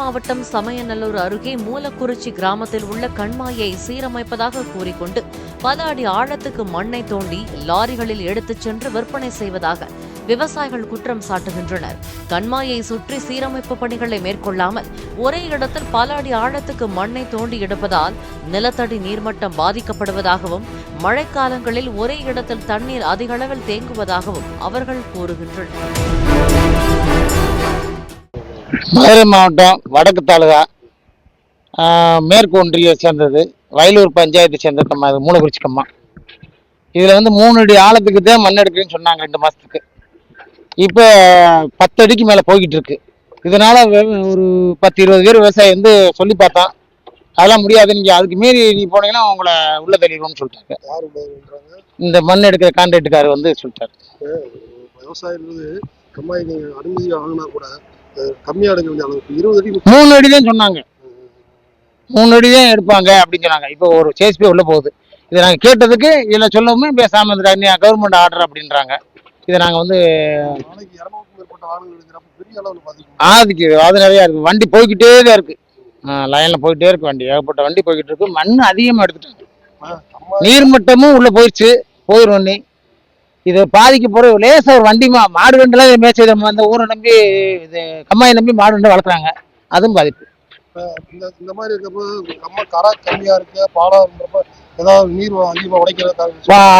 மாவட்டம் சமயநல்லூர் அருகே மூலக்குறிச்சி கிராமத்தில் உள்ள கண்மாயை சீரமைப்பதாக கூறிக்கொண்டு பல அடி ஆழத்துக்கு மண்ணை தோண்டி லாரிகளில் எடுத்துச் சென்று விற்பனை செய்வதாக விவசாயிகள் குற்றம் சாட்டுகின்றனர். கண்மாயை சுற்றி சீரமைப்பு பணிகளை மேற்கொள்ளாமல் ஒரே இடத்தில் பல அடி ஆழத்துக்கு மண்ணை தோண்டி எடுப்பதால் நிலத்தடி நீர்மட்டம் பாதிக்கப்படுவதாகவும் மழைக்காலங்களில் ஒரே இடத்தில் தண்ணீர் அதிக அளவில் தேங்குவதாகவும் அவர்கள் கூறுகின்றனர். மதுரை மாவட்டம் வடக்கு தாலுகா மேற்கு ஒன்றியை சேர்ந்தது, வயலூர் பஞ்சாயத்தை சேர்ந்தது மூலக்குறிச்சி கம்மா. இதில் 3 அடி ஆழத்துக்கு தான் மண் எடுக்குன்னு சொன்னாங்க 2 மாதத்துக்கு. இப்போ 10 அடிக்கு மேலே போய்கிட்டு இருக்கு. இதனால ஒரு 10-20 பேர் விவசாயி சொல்லி பார்த்தான், அதெல்லாம் முடியாது, நீங்கள் அதுக்கு மீறி நீ போனீங்கன்னா உங்களை உள்ள தள்ளிடுவோம்னு சொல்லிட்டாங்க. இந்த மண் எடுக்கிற கான்ட்ராக்டுக்காரர் சொல்லிட்டாரு. விவசாயிகள் கம்மாய் அனுமதி வாங்கினா கூட கம்மியா எடுக்க வேண்டிய அளவுக்கு 20 அடி 3 அடி தான் சொன்னாங்க. 3 அடி தான் எடுப்பாங்க அப்படின்னு சொன்னாங்க. இப்போ ஒரு சேஸ்பி உள்ள போகுது. இதை நாங்கள் கேட்டதுக்கு இதில் சொல்லவுமே பேசாமல் இருந்துட்டாங்க, கவர்மெண்ட் ஆர்டர் அப்படின்றாங்க. இதை நாங்கள் நாளைக்கு 200க்கும் மேற்பட்ட வாகனங்கள் எடுக்கிறப்ப பெரிய அளவில் பாதிக்குது. அது நிறையா இருக்குது. வண்டி போய்கிட்டே தான் இருக்கு, லைனில் போயிட்டே இருக்கு. வண்டி ஏகப்பட்ட வண்டி போய்கிட்டு இருக்கு. மண் அதிகமாக எடுத்துட்டாங்க. நீர்மட்டமும் உள்ள போயிடுச்சு, போயிடும். இது பாதிக்க போற லேசா ஒரு வண்டி மாடு கண்டுலாம் மேய்ச்சி அந்த ஊரை நம்பி இது கம்மாயை நம்பி மாடு கண்டு வளர்க்குறாங்க, அதுவும் பாதிப்பு. இந்த மாதிரி இருக்கப்போ கம்மா கரை கம்மியா இருக்கு, பாலா இருந்தப்ப ஏதாவது நீர் அதிகமாக உடைக்கிறது,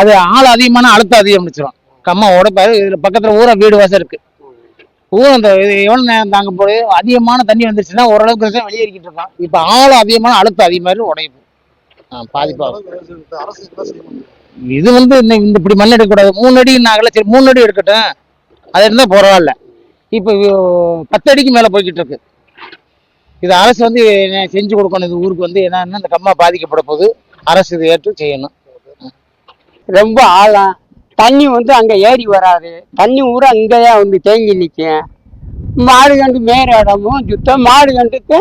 அது ஆள் அதிகமான அழுத்தம் அதிகம் வச்சிரும். கம்மா உடைப்பாரு. இதுல பக்கத்துல ஊரை வீடு வாசம் இருக்கு. ஊர் அந்த எவ்வளவு நேரம் தாங்க போது அதிகமான தண்ணி வந்துருச்சுன்னா ஓரளவுக்கு வெளியேறிக்கிட்டு இருக்கான். இப்ப ஆள் அதிகமான அழுத்தம் அதிகமாக உடையுது, பாதிப்பாகும். அரசு என்ன செய்யணும்? இது இப்படி மண் எடுக்கக்கூடாது. 3 அடி நாங்கள சரி 3 அடி எடுக்கட்டும், அது இருந்தா பரவாயில்ல. இப்போ 10 அடிக்கு மேல போய்கிட்டு இருக்கு. இது அரசு செஞ்சு கொடுக்கணும். இது ஊருக்கு என்னன்னா இந்த கம்மா பாதிக்கப்பட போது அரசு இதை ஏற்று செய்யணும். ரொம்ப ஆழம் தண்ணி அங்க ஏறி வராது. தண்ணி ஊரா இங்கதான் தேங்கி நிற்கும். மாடு கண்டு மேற இடமும் சுத்தம். மாடு கண்டுக்கு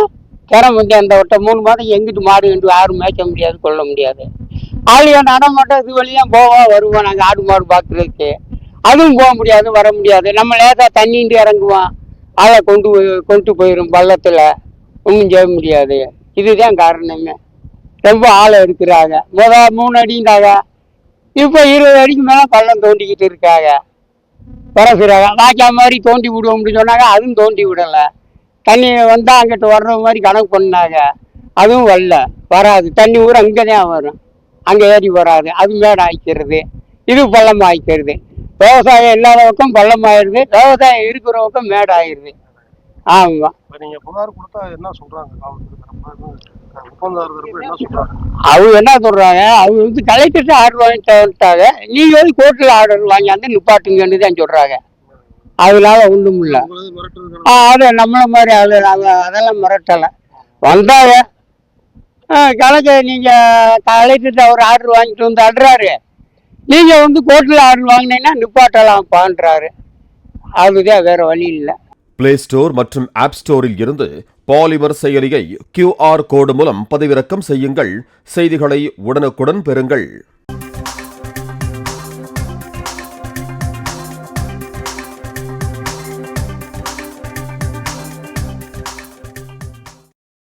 திறம் அந்த வட்டம் 3 மாதம் எங்கிட்டு மாடு கண்டு யாரும் மேய்க்க முடியாது, கொள்ள முடியாது. ஆளுக நடமாட்டம் இது வழியாக வருவோம் நாங்கள் ஆடு மாடு பார்க்குறதுக்கு. அதுவும் போக முடியாது, வர முடியாது. நம்ம லேசாக தண்ணிட்டு இறங்குவோம், ஆளை கொண்டு போயிடும் பள்ளத்தில், ஒன்றும் செய்ய முடியாது. இதுதான் காரணமே. ரொம்ப ஆளை எடுக்கிறாங்க. 3 அடின்றாங்க, இப்போ 20 அடிக்கு மேலே பள்ளம் தோண்டிக்கிட்டு இருக்காங்க. பரசுறாங்க வாய்க்கா மாதிரி தோண்டி விடுவோம் அப்படின்னு சொன்னாங்க, அதுவும் தோண்டி விடலை. தண்ணி வந்தால் அங்கிட்ட வர்ற மாதிரி கணக்கு பண்ணாங்க, அதுவும் வராது. தண்ணி ஊர் அங்கே தான் வரும், அங்கே ஏறி வராது. அது மேடு ஆயிக்கிறது, இது பள்ளம் ஆயிக்கிறது. விவசாயம் இல்லாத பக்கம் பள்ளம் ஆயிடுது, விவசாயம் இருக்கிற பக்கம் மேடு ஆயிடுது. ஆமா. நீங்க புகார் கொடுத்தா என்ன சொல்றாங்க? அவங்க என்ன சொல்றாங்க, அவங்க கலெக்டர்கிட்ட ஆர்டர் வாங்கிட்டு வந்துட்டாங்க. நீங்க கோர்ட்டில் ஆர்டர் வாங்கி நிப்பாட்டுங்கன்னு தான் சொல்றாங்க. அதனால ஒன்றும் இல்லை. அது நம்மள மாதிரி அதெல்லாம் மிரட்டலை. வந்தாங்க கலெக்டர், நீங்க கலெக்டர்கிட்ட அவர் ஆர்டர் வாங்கிட்டு வந்து அடுறாரு, நீங்க கோர்ட்டில் ஆர்டர் வாங்கினீங்கன்னா நிப்பாட்டலாம் பான்றாரு. அதுதான், வேற வழி இல்லை. பிளே ஸ்டோர் மற்றும் ஆப் ஸ்டோரில் இருந்து பாலிமர் செயலியை QR கோடு மூலம் பதிவிறக்கம் செய்யுங்கள். செய்திகளை உடனுக்குடன் பெறுங்கள்.